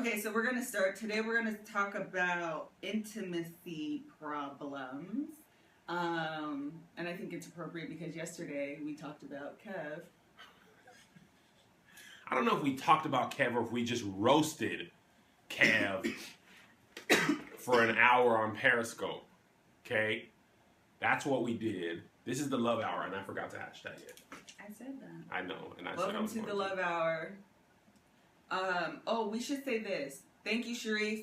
Okay, so we're going to start. Today we're going to talk about intimacy problems. And I think it's appropriate because yesterday we talked about Kev. I don't know if we talked about Kev or if we just roasted Kev for an hour on Periscope. Okay? That's what we did. This is the Love Hour, and I forgot to hashtag it. I said that. I know, and I Welcome said to the Love Hour. We should say this. Thank you, Sharif.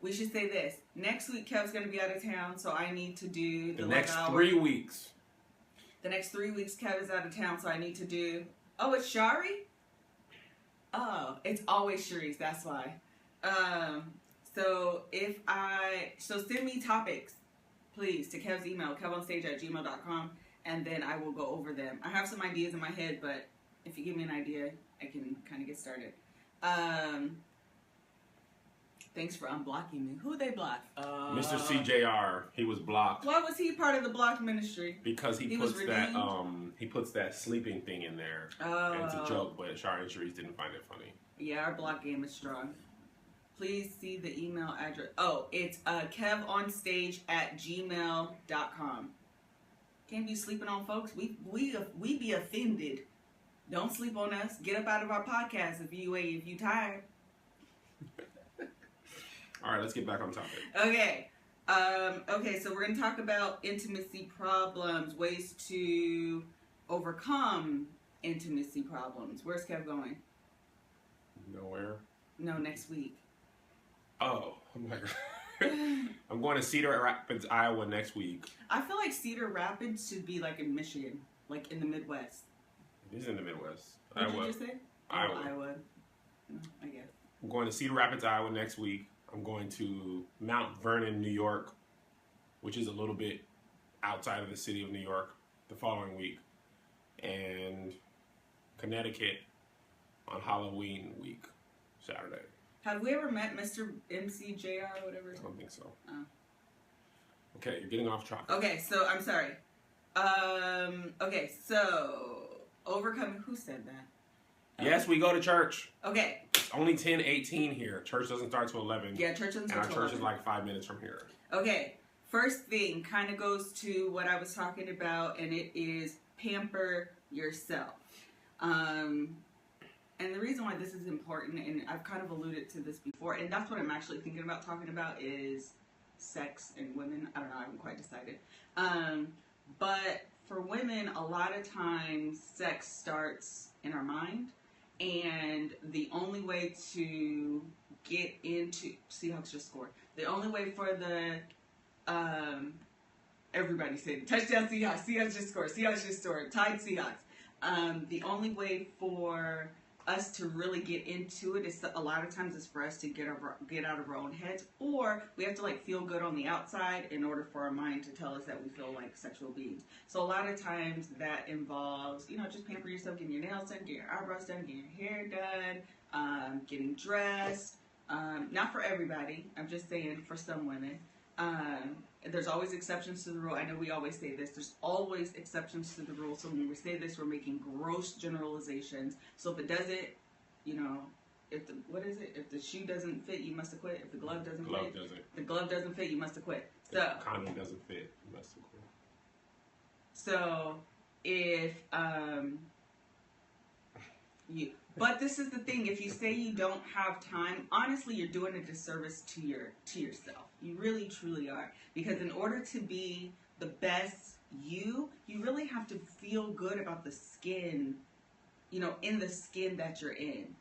We should say this. Next week, Kev's going to be out of town, so I need to do the next Love Hour. 3 weeks. The next 3 weeks, Kev is out of town, so I need to do... Oh, it's Shari? Oh, it's always Sharif. That's why. So send me topics, please, to Kev's email, KevOnStage@gmail.com, and then I will go over them. I have some ideas in my head, but if you give me an idea, I can kind of get started. Thanks for unblocking me. Who they blocked? Mr. CJR, he was blocked. Why was he part of the blocked ministry? Because he puts that sleeping thing in there. And it's a joke, but Shari and Sharice didn't find it funny. Yeah, our block game is strong. Please see the email address. Oh, it's KevOnStage@gmail.com. Can't be sleeping on folks. We be offended. Don't sleep on us. Get up out of our podcast if you tired. All right, let's get back on topic. Okay. So we're going to talk about intimacy problems, ways to overcome intimacy problems. Where's Kev going? Nowhere. No, next week. Oh my God. I'm going to Cedar Rapids, Iowa next week. I feel like Cedar Rapids should be like in Michigan, like in the Midwest. It is in the Midwest. What did you just say? Iowa. Iowa. No, I guess. I'm going to Cedar Rapids, Iowa next week. I'm going to Mount Vernon, New York, which is a little bit outside of the city of New York, the following week. And Connecticut on Halloween week, Saturday. Have we ever met Mr. MCJR or whatever? I don't think so. Oh. Okay, you're getting off track. Okay, so I'm sorry. So overcoming. Who said that? Yes, we go to church. Okay. It's only 10:18 here. Church doesn't start till 11. Yeah, church doesn't start till 11. And our church is like 5 minutes from here. Okay. First thing kind of goes to what I was talking about, and it is pamper yourself. And the reason why this is important, and I've kind of alluded to this before, and that's what I'm actually thinking about talking about, is sex and women. I don't know, I haven't quite decided. But for women, a lot of times sex starts in our mind, and the only way to get into... Seahawks just scored. The only way for the... everybody say it. Touchdown Seahawks. Seahawks just scored. Seahawks just scored. Tied Seahawks. The only way for us to really get into it is a lot of times it's for us to get out of our own heads, or we have to like feel good on the outside in order for our mind to tell us that we feel like sexual beings. So a lot of times that involves, just pamper yourself, getting your nails done, getting your eyebrows done, getting your hair done, getting dressed. Not for everybody. I'm just saying for some women. There's always exceptions to the rule. I know we always say this. There's always exceptions to the rule. So when we say this, we're making gross generalizations. So if it doesn't, if the shoe doesn't fit, you must have quit. If the glove doesn't fit, the glove doesn't fit, you must have quit. So if the condom doesn't fit, you must have quit. So if but this is the thing, if you say you don't have time, honestly, you're doing a disservice to yourself. You really, truly are. Because in order to be the best you really have to feel good about the skin, in the skin that you're in.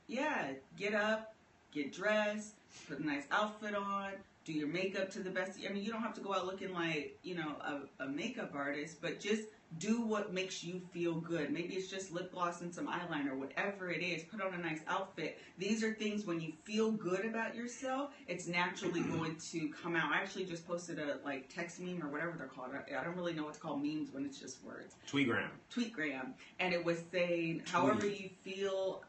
Get up, get dressed, put a nice outfit on, do your makeup to the best. I mean, you don't have to go out looking like, a makeup artist, but just do what makes you feel good. Maybe it's just lip gloss and some eyeliner, whatever it is. Put on a nice outfit. These are things when you feel good about yourself, it's naturally going to come out. I actually just posted a text meme or whatever they're called. I don't really know what to call memes when it's just words. Tweetgram. And it was saying whatever you feel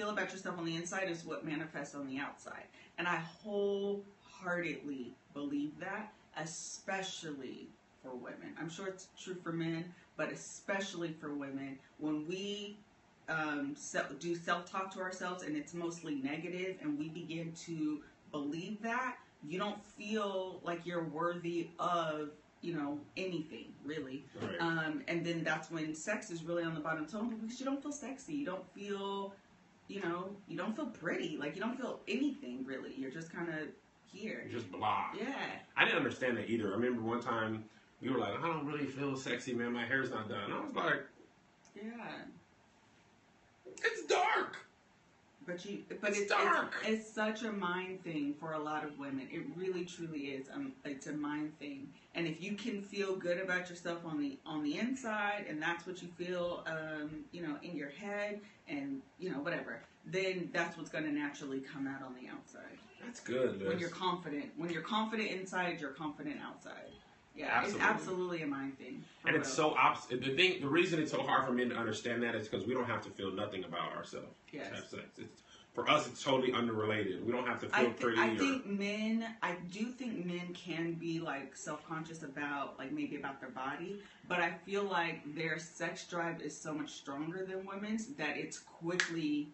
about yourself on the inside is what manifests on the outside. And I wholeheartedly believe that, especially for women. I'm sure it's true for men, but especially for women. When we do self-talk to ourselves and it's mostly negative, and we begin to believe that, you don't feel like you're worthy of, anything really. Right. And then that's when sex is really on the bottom tone, because you don't feel sexy, you don't feel, you don't feel pretty, like you don't feel anything really. You're just kind of here. You're just blah. Yeah. I didn't understand that either. I remember one time you were like, I don't really feel sexy, man. My hair's not done. I was like, yeah. It's dark. But it's dark. It's such a mind thing for a lot of women. It really, truly is. It's a mind thing. And if you can feel good about yourself on the inside, and that's what you feel, in your head, and whatever, then that's what's going to naturally come out on the outside. That's good, Liz. When you're confident inside, you're confident outside. Yeah, absolutely. It's absolutely a mind thing. And it's so opposite. The reason it's so hard for men to understand that is because we don't have to feel nothing about ourselves. Yes. For us, it's totally unrelated. We don't have to feel pretty. I do think men can be like self-conscious about maybe about their body, but I feel like their sex drive is so much stronger than women's that it's quickly.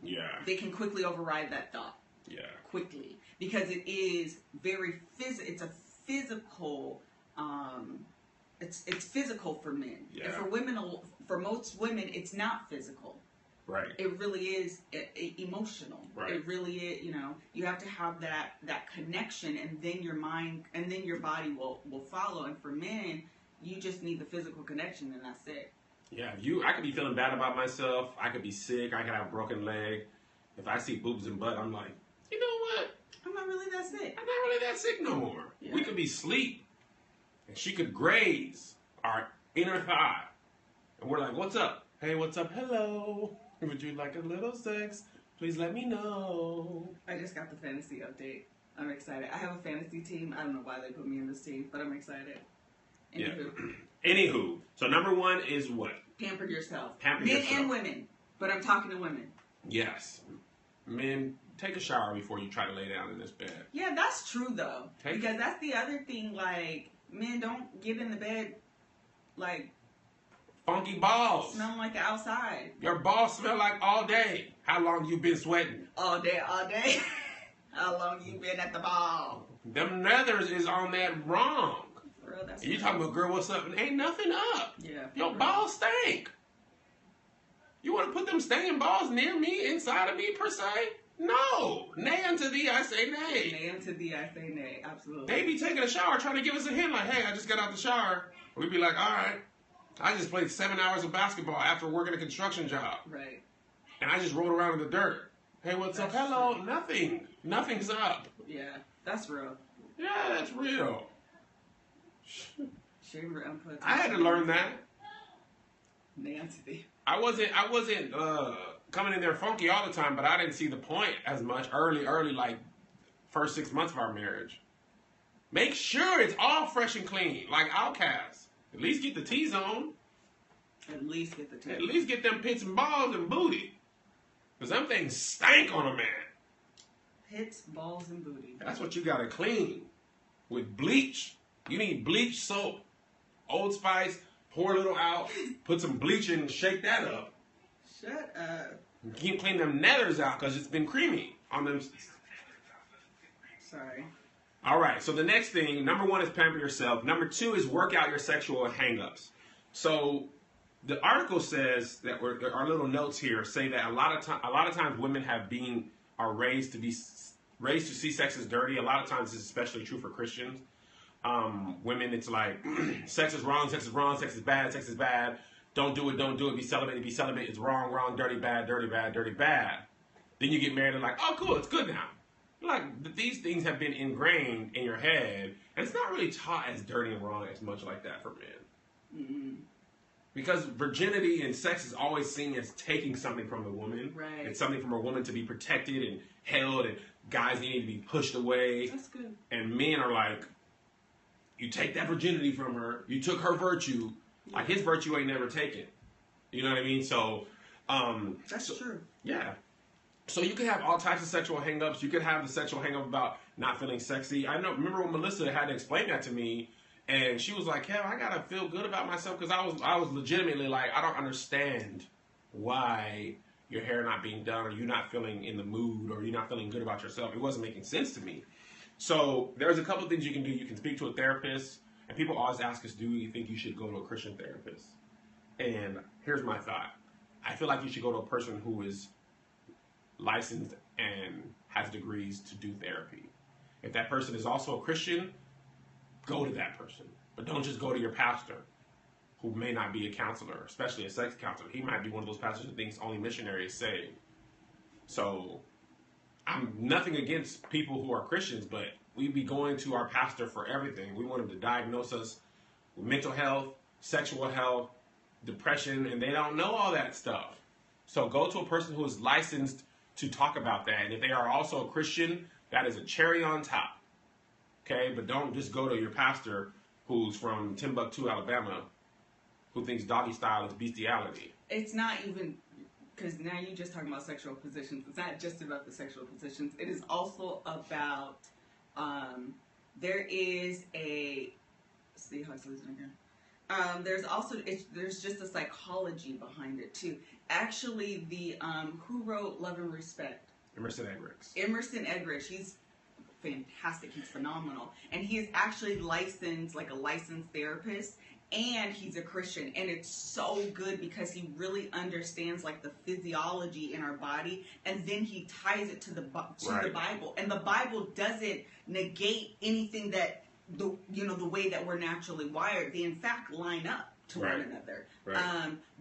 Yeah. They can quickly override that thought. Yeah. Quickly, because it is very it's a physical. It's physical for men. Yeah. And for women, for most women, it's not physical. Right. It really is emotional. Right. It really is, you have to have that connection, and then your mind and then your body will follow. And for men, you just need the physical connection, and that's it. Yeah, I could be feeling bad about myself. I could be sick. I could have a broken leg. If I see boobs and butt, I'm like, you know what? I'm not really that sick. I'm not really that sick no more. Yeah. We could be asleep, and she could graze our inner thigh. And we're like, what's up? Hey, what's up? Hello. Would you like a little sex? Please let me know. I just got the fantasy update. I'm excited. I have a fantasy team. I don't know why they put me in this team, but I'm excited. Anywho. Yeah. Anywho. So number one is what? Pamper yourself. Pamper Men yourself. and women. But I'm talking to women. Yes. Men, take a shower before you try to lay down in this bed. Yeah, that's true though. Because that's the other thing, like, men don't get in the bed, like, funky balls. smelling like the outside. Your balls smell like all day. How long you been sweating? All day. How long you been at the ball? Them nethers is on that wrong. For real, that's You talking about, girl, what's up? Ain't nothing up. Yeah. Your balls stink. You want to put them stinging balls near me, inside of me, per se? No. Nay unto thee, I say nay. Nay unto thee, I say nay. Absolutely. They be taking a shower, trying to give us a hint, like, hey, I just got out the shower. We'd be like, all right. I just played 7 hours of basketball after working a construction job. Right. And I just rolled around in the dirt. Hey, what's up? Hello. True. Nothing. Nothing's up. Yeah, that's real. Yeah, that's real. Shaver input. I had to learn that. Nay unto thee. I wasn't coming in there funky all the time, but I didn't see the point as much early, like first 6 months of our marriage. Make sure it's all fresh and clean, like Outcast. At least get the T-zone. At least get the T-zone. At least get them pits and balls and booty. Because them things stank on a man. Pits, balls, and booty. That's what you got to clean. With bleach. You need bleach soap. Old Spice, pour a little out, put some bleach in and shake that up. Shut up. And keep cleaning them nethers out because it's been creamy on them. Sorry. All right, so the next thing, number one is pamper yourself. Number two is work out your sexual hang-ups. So the article says that our little notes here say that a lot of times women are raised to see sex as dirty. A lot of times this is especially true for Christians. Women, it's like sex is wrong, sex is wrong, sex is bad. Don't do it, be celibate, it's wrong, dirty, bad. Then you get married and like, oh cool, it's good now. Like, these things have been ingrained in your head, and it's not really taught as dirty and wrong as much like that for men. Mm-hmm. Because virginity and sex is always seen as taking something from the woman. Right. It's something from a woman to be protected and held, and guys need to be pushed away. That's good. And men are like, you take that virginity from her, you took her virtue, like his virtue ain't never taken. You know what I mean? So, that's true. Yeah. So you could have all types of sexual hang-ups. You could have the sexual hang-up about not feeling sexy. Remember when Melissa had to explain that to me, and she was like, Kev, I gotta feel good about myself, because I was legitimately like, I don't understand why your hair not being done, or you not feeling in the mood, or you're not feeling good about yourself. It wasn't making sense to me. So there's a couple things you can do. You can speak to a therapist, and people always ask us, do you think you should go to a Christian therapist? And here's my thought. I feel like you should go to a person who is licensed and has degrees to do therapy. If that person is also a Christian, go to that person. But don't just go to your pastor, who may not be a counselor, especially a sex counselor. He might be one of those pastors who thinks only missionaries saved. So I'm nothing against people who are Christians, but we be going to our pastor for everything. We want him to diagnose us with mental health, sexual health, depression, and they don't know all that stuff. So go to a person who is licensed to talk about that. And if they are also a Christian, that is a cherry on top. Okay? But don't just go to your pastor who's from Timbuktu, Alabama, who thinks doggy style is bestiality. It's not even, because now you're just talking about sexual positions. It's not just about the sexual positions. It is also about, there is a, see how it's losing again. There's also, there's just a psychology behind it too. Actually, the, who wrote Love and Respect? Emerson Eggerichs. Emerson Eggerichs, he's fantastic, he's phenomenal. And he is actually licensed, like a licensed therapist, and he's a Christian. And it's so good because he really understands like the physiology in our body, and then he ties it to the Bible. And the Bible doesn't negate anything that the way that we're naturally wired. They in fact line up to one another.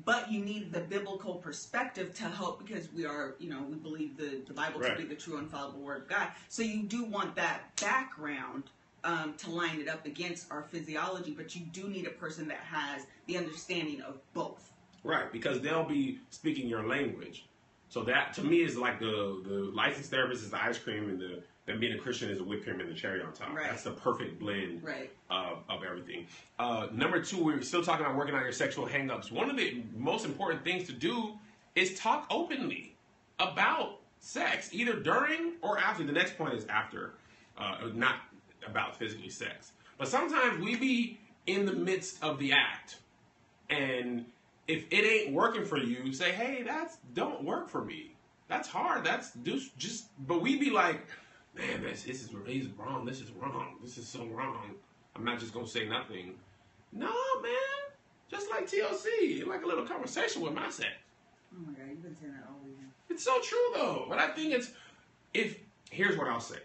But you need the biblical perspective to help, because we are, we believe the Bible to be the true infallible word of God. So you do want that background to line it up against our physiology, but you do need a person that has the understanding of both. Right, because they'll be speaking your language. So that, to me, is like the licensed therapist is the ice cream, and them being a Christian is a whipped cream and the cherry on top. That's the perfect blend of everything. Number two, we're still talking about working on your sexual hang-ups. One of the most important things to do is talk openly about sex, either during or after. The next point is after, not about physically sex. But sometimes we be in the midst of the act, and if it ain't working for you, say, hey, don't work for me. That's hard. But we be like, man, he's wrong. This is wrong. This is so wrong. I'm not just going to say nothing. No, man. Just like TLC. Like a little conversation with my sex. Oh, my God. You've been saying that all week. It's so true, though. But I think here's what I'll say.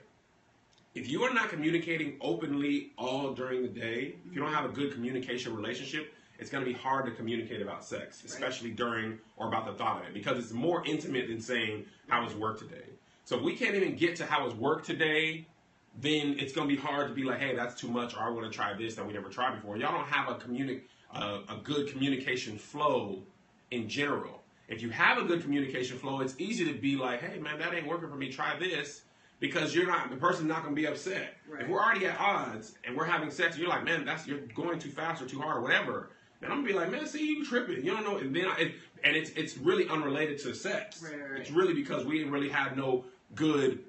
If you are not communicating openly all during the day, if you don't have a good communication relationship, it's going to be hard to communicate about sex, especially during or about the thought of it, because it's more intimate than saying, how was work today? So if we can't even get to how was work today, then it's going to be hard to be like, hey, that's too much, or I want to try this that we never tried before. Y'all don't have a good communication flow in general. If you have a good communication flow, it's easy to be like, hey, man, that ain't working for me, try this, because the person's not going to be upset. If we're already at odds and we're having sex, and you're like, man, you're going too fast or too hard or whatever, then I'm going to be like, man, see, you tripping. You don't know. And then it's really unrelated to sex. It's really because we didn't really have no good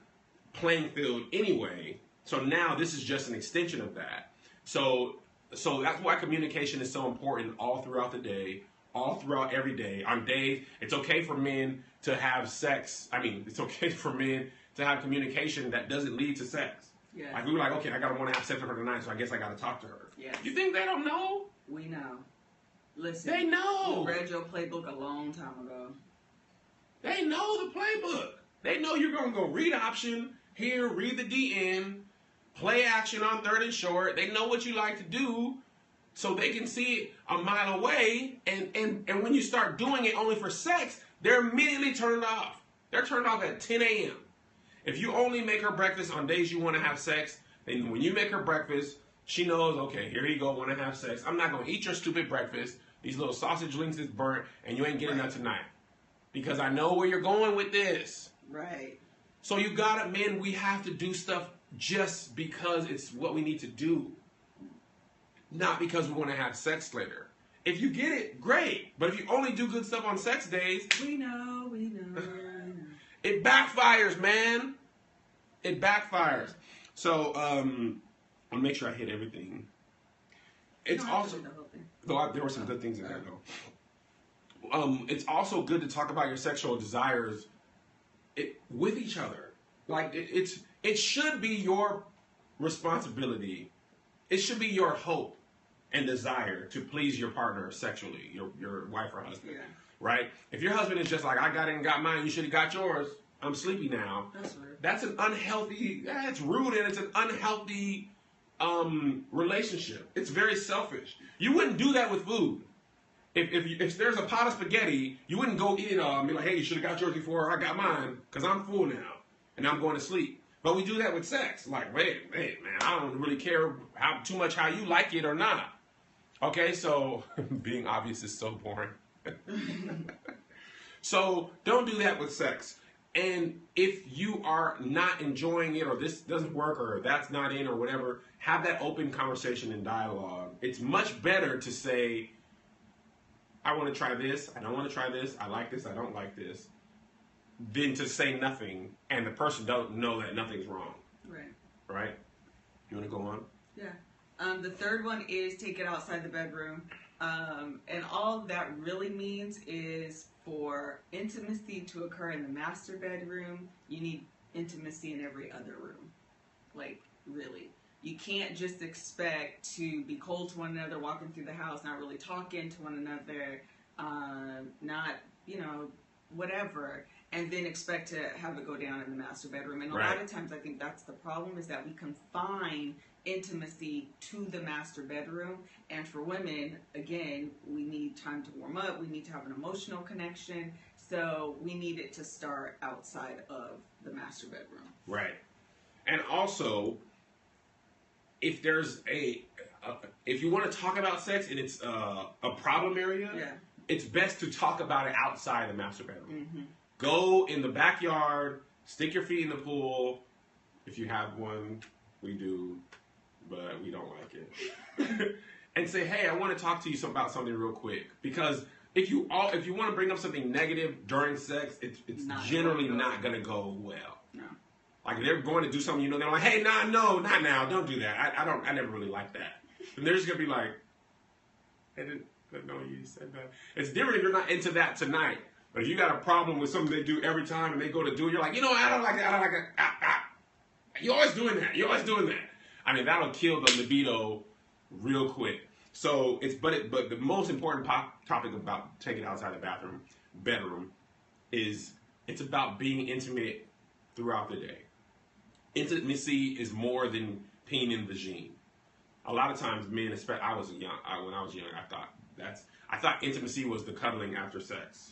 playing field anyway. So now this is just an extension of that. So that's why communication is so important all throughout the day, all throughout every day. On days, it's okay for men to have sex. I mean, it's okay for men to have communication that doesn't lead to sex. Yes. Like we were like, okay, I want to have sex with her tonight, so I guess I got to talk to her. Yes. You think they don't know? We know. Listen. They know. We read your playbook a long time ago. They know the playbook. They know you're going to go read option, here, read the DN, play action on third and short. They know what you like to do, so they can see it a mile away. And when you start doing it only for sex, they're immediately turned off. They're turned off at 10 a.m. If you only make her breakfast on days you want to have sex, then when you make her breakfast, she knows, okay, here you go, want to have sex. I'm not going to eat your stupid breakfast. These little sausage links is burnt, and you ain't getting that tonight. Because I know where you're going with this. Right. So you got it, men. We have to do stuff just because it's what we need to do. Not because we want to have sex later. If you get it, great. But if you only do good stuff on sex days... We know. It backfires, man. It backfires. So, I'll make sure I hit everything. It's also... Though there were some good things in there, though. it's also good to talk about your sexual desires with each other. Like it should be your responsibility. It should be your hope and desire to please your partner sexually, your wife or husband, right? If your husband is just like, I got it and got mine, you should have got yours. I'm sleepy now. That's rude. That's an unhealthy. It's rude and it's an unhealthy relationship. It's very selfish. You wouldn't do that with food. If there's a pot of spaghetti, you wouldn't go eat it all and be like, hey, you should have got yours before I got mine because I'm full now and I'm going to sleep. But we do that with sex. Like, wait, man, I don't really care too much how you like it or not. Okay, so being obvious is so boring. So don't do that with sex. And if you are not enjoying it or this doesn't work or that's not in or whatever, have that open conversation and dialogue. It's much better to say, I want to try this, I don't want to try this, I like this, I don't like this, than to say nothing and the person don't know that nothing's wrong. Right. Right? You want to go on? Yeah. The third one is take it outside the bedroom. And all that really means is for intimacy to occur in the master bedroom, you need intimacy in every other room. Like, really. You can't just expect to be cold to one another, walking through the house, not really talking to one another, not, whatever, and then expect to have it go down in the master bedroom. And a lot of times I think that's the problem, is that we confine intimacy to the master bedroom. And for women, again, we need time to warm up. We need to have an emotional connection. So we need it to start outside of the master bedroom. Right. And also, if there's if you want to talk about sex and it's a problem area, it's best to talk about it outside the master bedroom. Mm-hmm. Go in the backyard, stick your feet in the pool. If you have one, we do, but we don't like it. And say, hey, I want to talk to you about something real quick. Because if you want to bring up something negative during sex, it's generally not going to go well. No. Like if they're going to do something, they're like, hey, no, not now, don't do that. I never really like that. And they're just gonna be like, I didn't know you said that. It's different if you're not into that tonight. But if you got a problem with something they do every time and they go to do it, you're like, I don't like it. You're always doing that. I mean, that'll kill the libido real quick. So but the most important topic about taking it outside the bedroom is it's about being intimate throughout the day. Intimacy is more than peen and vagine. A lot of times, men, especially when I was young, I thought intimacy was the cuddling after sex.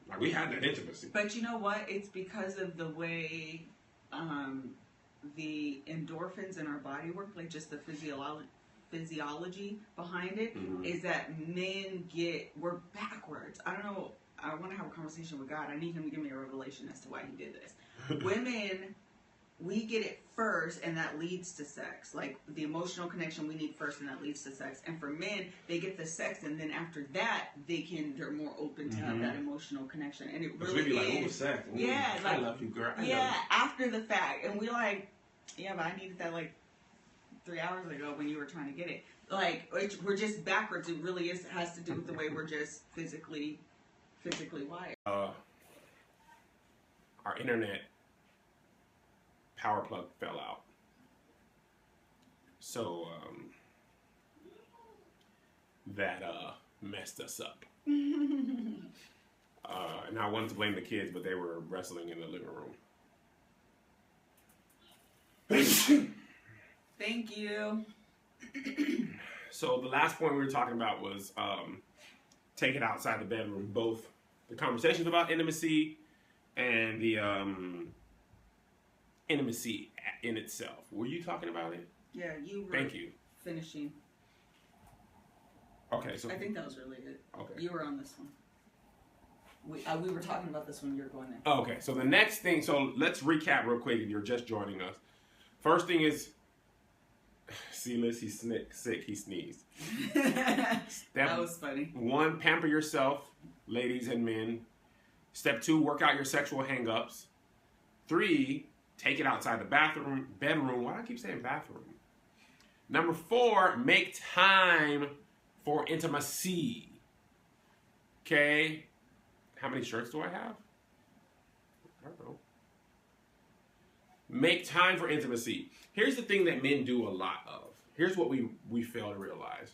Like we had that intimacy. But you know what? It's because of the way the endorphins in our body work, like just the physiology behind it, is that we're backwards. I don't know. I want to have a conversation with God. I need him to give me a revelation as to why he did this. Women, we get it first, and that leads to sex. Like, the emotional connection we need first, and that leads to sex. And for men, they get the sex, and then after that, they're more open to have that emotional connection. And it really is. Like, sex. Yeah. I love you, girl. After the fact. And we're like, yeah, but I needed that, 3 hours ago when you were trying to get it. We're just backwards. It really has to do with the way we're just physically wired. Our internet power plug fell out. So that messed us up. And I wanted to blame the kids, but they were wrestling in the living room. Thank you. So the last point we were talking about was take it outside the bedroom. Both the conversations about intimacy and the intimacy in itself. Were you talking about it? Yeah, you were. Thank you. Finishing. Okay, so I think that was really it. Okay. You were on this one. We were talking about this when you were going in. Okay, so the next thing, so let's recap real quick if you're just joining us. First thing is, see, Liz, he's sick, he sneezed. That was funny. 1, pamper yourself, ladies and men. Step 2, work out your sexual hang-ups. 3, take it outside the bedroom. Why do I keep saying bathroom? Number 4, make time for intimacy. Okay, how many shirts do I have? I don't know. Make time for intimacy. Here's the thing that men do a lot of. Here's what we fail to realize.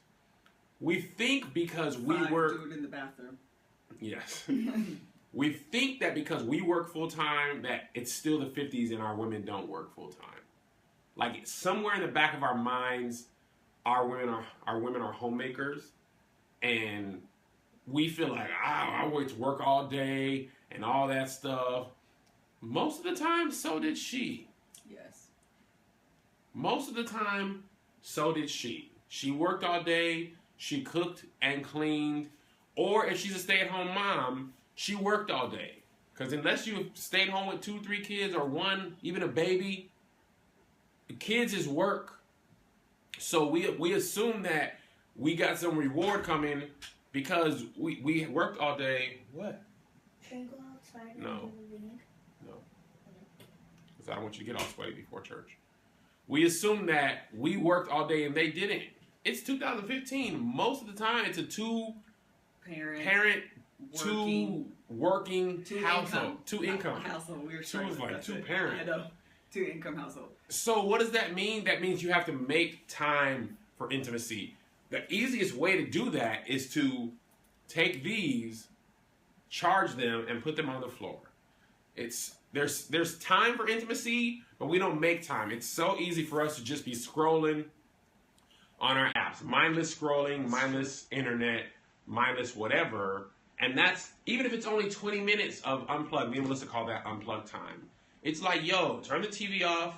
We think because we work... do it in the bathroom. Yes. We think that because we work full-time that it's still the 50s and our women don't work full-time. Like somewhere in the back of our minds, our women are homemakers, and we feel like, I went to work all day and all that stuff. Most of the time, so did she. Yes. Most of the time, so did she. She worked all day, she cooked and cleaned, or if she's a stay-at-home mom, she worked all day. Because unless you stayed home with 2, 3 kids or one, even a baby, the kids is work. So we assume that we got some reward coming because we worked all day. What? Should we go outside and No. do the league? No. Because I don't want you to get all sweaty before church. We assume that we worked all day and they didn't. It's 2015. Most of the time, it's a two-parent, working household. Two income. Household. We were Two is like two parent. I know. 2-income household. So what does that mean? That means you have to make time for intimacy. The easiest way to do that is to take these, charge them, and put them on the floor. There's time for intimacy, but we don't make time. It's so easy for us to just be scrolling on our apps. Mindless scrolling, mindless internet, mindless whatever. And that's, even if it's only 20 minutes of unplugged, me and Melissa call that unplugged time. It's like, yo, turn the TV off,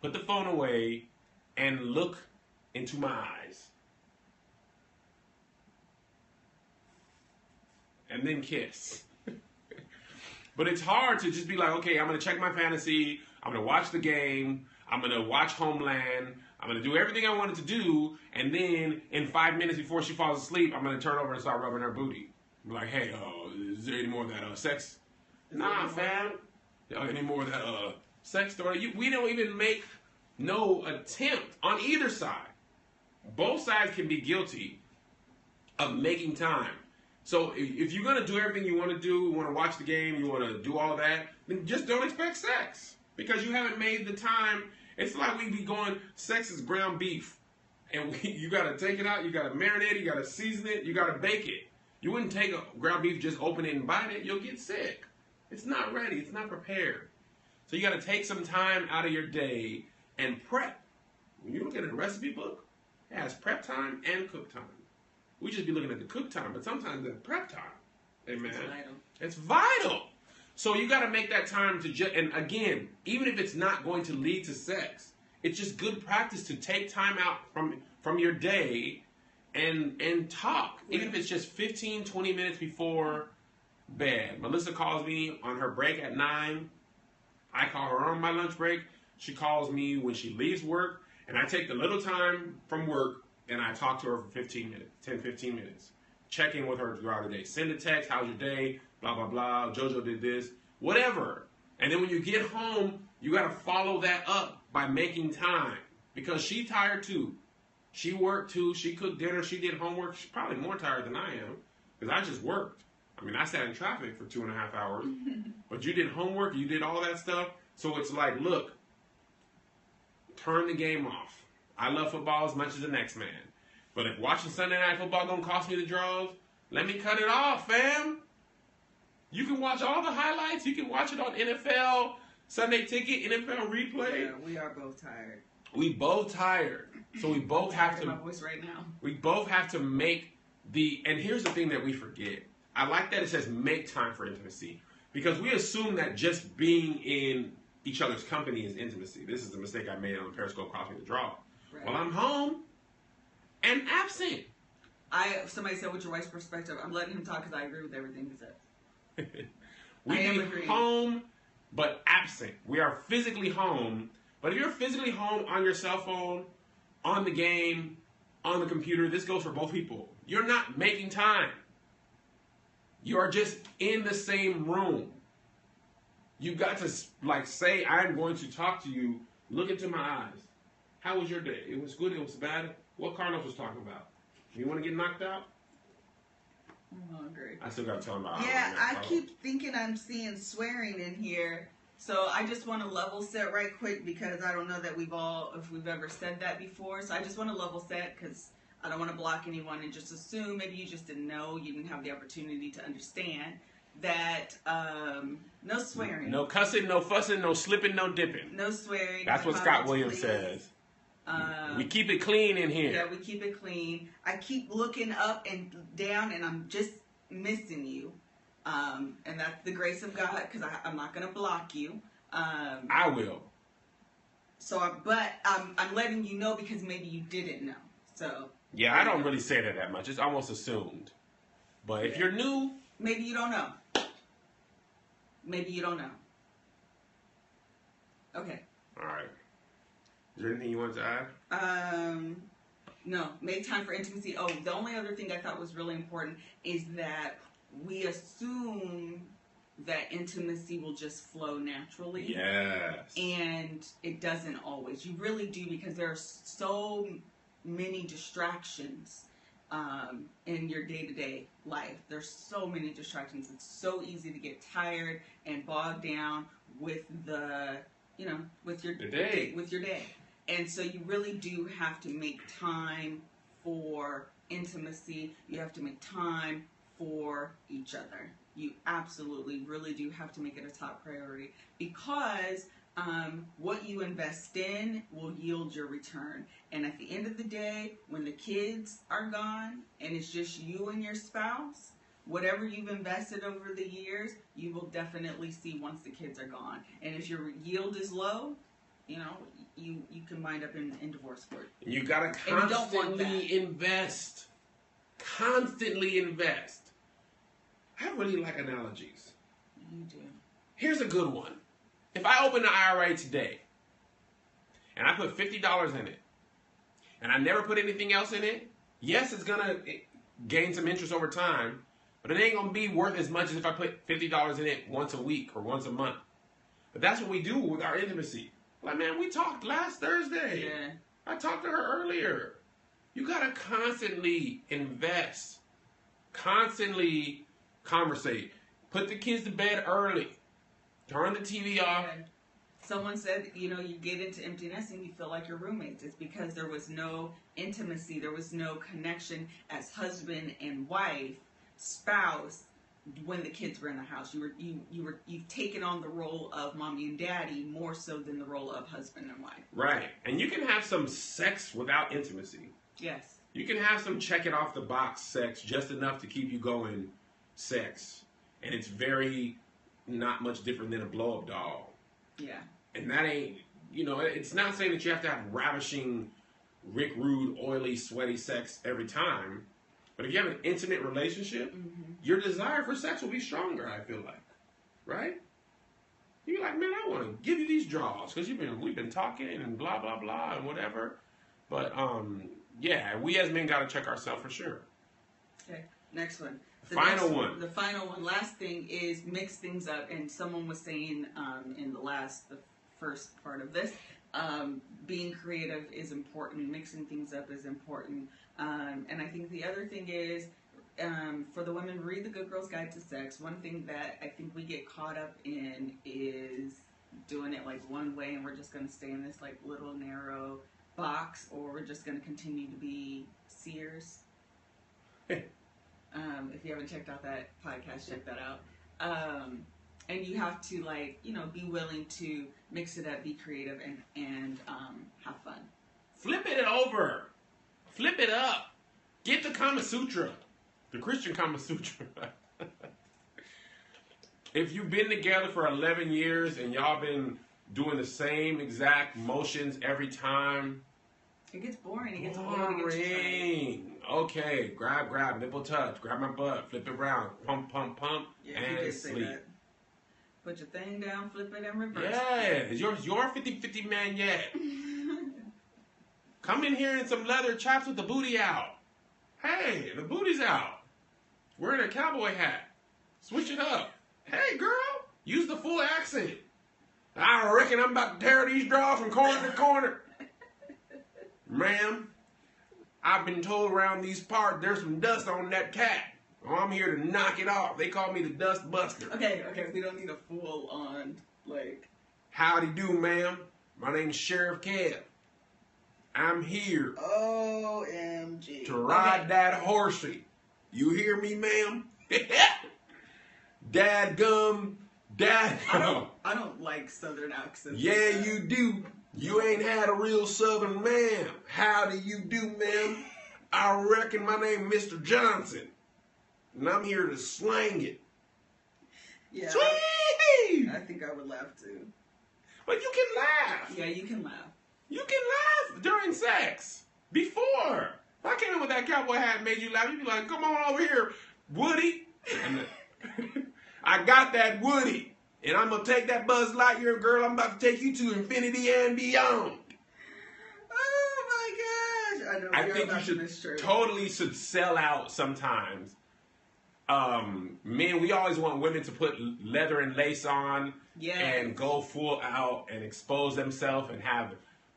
put the phone away, and look into my eyes. And then kiss. But it's hard to just be like, okay, I'm going to check my fantasy, I'm going to watch the game, I'm going to watch Homeland, I'm going to do everything I wanted to do, and then in 5 minutes before she falls asleep, I'm going to turn over and start rubbing her booty. Be like, hey, is there any more of that sex? Nah, fam. Any more of that sex story? We don't even make no attempt on either side. Both sides can be guilty of making time. So if you're going to do everything you want to do, you want to watch the game, you want to do all that, then just don't expect sex. Because you haven't made the time. It's like we be going, sex is ground beef. And you got to take it out, you got to marinate it, you got to season it, you got to bake it. You wouldn't take a ground beef, just open it and bite it, you'll get sick. It's not ready, it's not prepared. So you got to take some time out of your day and prep. When you look at a recipe book, it has prep time and cook time. We just be looking at the cook time, but sometimes the prep time. Amen. It's vital. So you got to make that time to and again, even if it's not going to lead to sex, it's just good practice to take time out from your day and talk. Even if it's just 15, 20 minutes before bed. Melissa calls me on her break at 9. I call her on my lunch break. She calls me when she leaves work, and I take the little time from work and I talk to her for 15 minutes, 10, 15 minutes. Check in with her throughout the day. Send a text, how's your day, blah, blah, blah, JoJo did this, whatever. And then when you get home, you got to follow that up by making time. Because she's tired too. She worked too, she cooked dinner, she did homework. She's probably more tired than I am, because I just worked. I mean, I sat in traffic for 2.5 hours, but you did homework, you did all that stuff. So it's like, look, turn the game off. I love football as much as the next man. But if watching Sunday Night Football don't cost me the draws, let me cut it off, fam. You can watch all the highlights. You can watch it on NFL, Sunday Ticket, NFL Replay. Yeah, we are both tired. We both tired. So we both have to... my voice right now. We both have to make the... And here's the thing that we forget. I like that it says make time for intimacy. Because we assume that just being in each other's company is intimacy. This is the mistake I made on Periscope, cost me the draw. Right. Well, I'm home and absent. Somebody said, what's your wife's perspective? I'm letting him talk because I agree with everything he said. We be home but absent. We are physically home, but if you're physically home on your cell phone, on the game, on the computer, this goes for both people. You're not making time. You are just in the same room. You got to say, I'm going to talk to you, look into my eyes. How was your day? It was good, it was bad. What Carlos was talking about? You want to get knocked out? I'm hungry. I still got to tell him about Yeah, I keep thinking I'm seeing swearing in here. So I just want to level set right quick because I don't know that if we've ever said that before. So I just want to level set because I don't want to block anyone and just assume maybe you just didn't know, you didn't have the opportunity to understand that no swearing. No cussing, no fussing, no slipping, no dipping. No swearing. That's what Scott Williams says. We keep it clean in here. Yeah, we keep it clean. I keep looking up and down and I'm just missing you. And that's the grace of God because I'm not going to block you. I will. But I'm letting you know because maybe you didn't know. So yeah, I don't really say that much. It's almost assumed. But if you're new, maybe you don't know. Maybe you don't know. Okay. All right. Is there anything you want to add? No. Make time for intimacy. Oh, the only other thing I thought was really important is that we assume that intimacy will just flow naturally. Yes. And it doesn't always. You really do because there are so many distractions in your day-to-day life. There's so many distractions. It's so easy to get tired and bogged down with with your day. And so you really do have to make time for intimacy. You have to make time for each other. You absolutely really do have to make it a top priority because what you invest in will yield your return. And at the end of the day, when the kids are gone and it's just you and your spouse, whatever you've invested over the years, you will definitely see once the kids are gone. And if your yield is low, you can wind up in divorce court. You gotta constantly invest. Constantly invest. I really like analogies. You do. Here's a good one. If I open an IRA today and I put $50 in it and I never put anything else in it, yes, it's gonna gain some interest over time, but it ain't gonna be worth as much as if I put $50 in it once a week or once a month. But that's what we do with our intimacy. Like, man, we talked last Thursday. Yeah. I talked to her earlier. You gotta constantly invest, constantly conversate. Put the kids to bed early. Turn the TV off. Yeah. Someone said, you get into empty nesting, you feel like your roommates. It's because there was no intimacy, there was no connection as husband and wife, spouse, when the kids were in the house. You've taken on the role of mommy and daddy more so than the role of husband and wife. Right. And you can have some sex without intimacy. Yes. You can have some check it off the box sex, just enough to keep you going sex. And it's very not much different than a blow up doll. Yeah. And that ain't, it's not saying that you have to have ravishing, Rick Rude, oily, sweaty sex every time. But if you have an intimate relationship, your desire for sex will be stronger, I feel like. Right? You're like, man, I want to give you these draws because we've been talking and blah, blah, blah and whatever. But, yeah, we as men got to check ourselves for sure. Okay, next one. The final one, last thing is mix things up. And someone was saying in the first part of this, being creative is important. Mixing things up is important. And I think the other thing is, for the women, read The Good Girl's Guide to Sex. One thing that I think we get caught up in is doing it like one way and we're just going to stay in this like little narrow box, or we're just going to continue to be seers. If you haven't checked out that podcast, check that out. And you have to be willing to mix it up, be creative, and have fun. Flip it over. Flip it up. Get the Kama Sutra. The Christian Kama Sutra. If you've been together for 11 years and y'all been doing the same exact motions every time, it gets boring. It gets boring. Okay, grab, nipple touch, grab my butt, flip it around, pump, yeah, and sleep. That. Put your thing down, flip it, and reverse. Yeah, you're 50-50 man yet. Come in here in some leather chaps with the booty out. Hey, the booty's out. Wearing a cowboy hat. Switch it up. Hey, girl, use the full accent. I reckon I'm about to tear these drawers from corner to corner. Ma'am, I've been told around these parts there's some dust on that cat. Oh, I'm here to knock it off. They call me the Dust Buster. Okay, we don't need a full on, like... Howdy do, ma'am. My name's Sheriff Kev. I'm here OMG. to ride that horsey. You hear me, ma'am? Dadgum. I don't like Southern accents. Yeah, you do. You ain't had a real Southern man. How do you do, ma'am? I reckon my name Mr. Johnson. And I'm here to slang it. Yeah. Sweet! I think I would laugh too. But you can laugh. Yeah, you can laugh. You can laugh during sex. Before. If I came in with that cowboy hat and made you laugh, you'd be like, come on over here, Woody. And I got that Woody. And I'm going to take that Buzz Lightyear, girl. I'm about to take you to infinity and beyond. Oh, my gosh. I know. I think you should sell out sometimes. Men, we always want women to put leather and lace on and go full out and expose themselves and have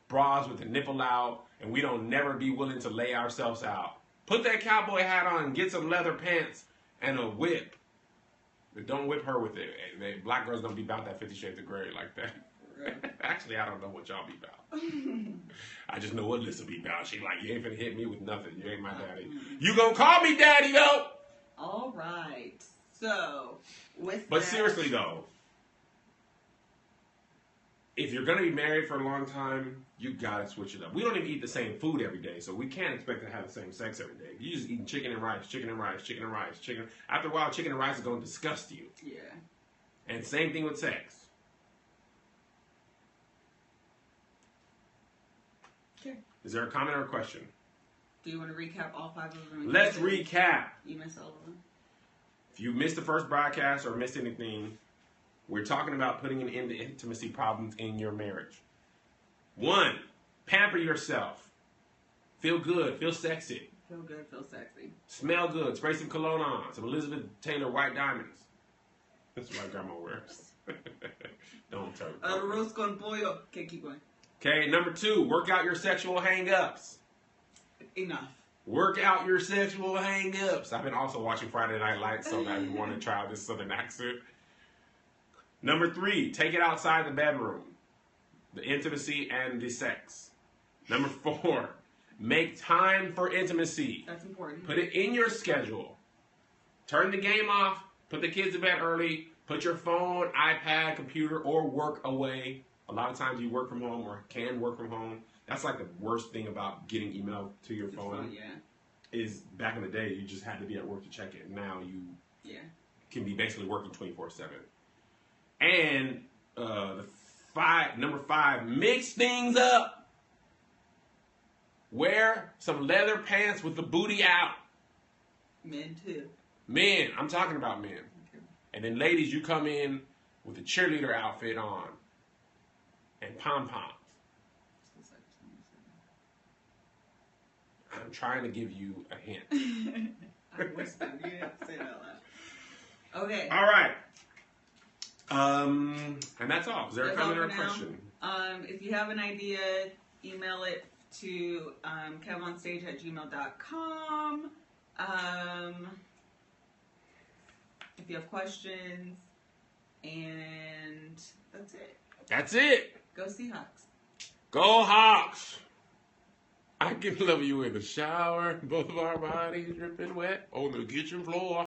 bras with the nipple out, and we don't never be willing to lay ourselves out. Put that cowboy hat on and get some leather pants and a whip. But don't whip her with it. Black girls don't be about that 50 Shades of Grey like that. Right. Actually, I don't know what y'all be about. I just know what Lisa be about. She like, you ain't finna hit me with nothing. You ain't my daddy. You gonna call me daddy, though? All right. So, But seriously, though, if you're going to be married for a long time, you got to switch it up. We don't even eat the same food every day, so we can't expect to have the same sex every day. You're just eating chicken and rice, chicken and rice, chicken and rice, chicken. After a while, chicken and rice is going to disgust you. Yeah. And same thing with sex. Okay. Is there a comment or a question? Do you want to recap all 5 of them? Let's recap. You missed all of them? If you missed the first broadcast or missed anything, we're talking about putting an end to intimacy problems in your marriage. 1, pamper yourself. Feel good. Feel sexy. Feel good. Feel sexy. Smell good. Spray some cologne on. Some Elizabeth Taylor white diamonds. That's what my grandma wears. Don't tell me. Arroz con pollo. Okay, keep going. Okay, number 2, work out your sexual hang-ups. Enough. Work out your sexual hang-ups. I've been also watching Friday Night Lights, so I want to try out this Southern accent. Number 3, take it outside the bedroom. The intimacy and the sex. Number 4, make time for intimacy. That's important. Put it in your schedule. Turn the game off. Put the kids to bed early. Put your phone, iPad, computer, or work away. A lot of times you work from home or can work from home. That's like the worst thing about getting email to your phone. Yeah. Is back in the day, you just had to be at work to check it. Now you can be basically working 24/7. And number 5, mix things up. Wear some leather pants with the booty out. Men too. Men, I'm talking about men. Okay. And then ladies, you come in with a cheerleader outfit on and pom-poms. I'm trying to give you a hint. I whispered. You didn't have to say it out loud. Okay. All right. And that's all. Is there a comment or a question? If you have an idea, email it to KevOnStage@gmail.com. If you have questions, and that's it. That's it. Go Seahawks. Go Hawks. I can love you in the shower, both of our bodies dripping wet on the kitchen floor.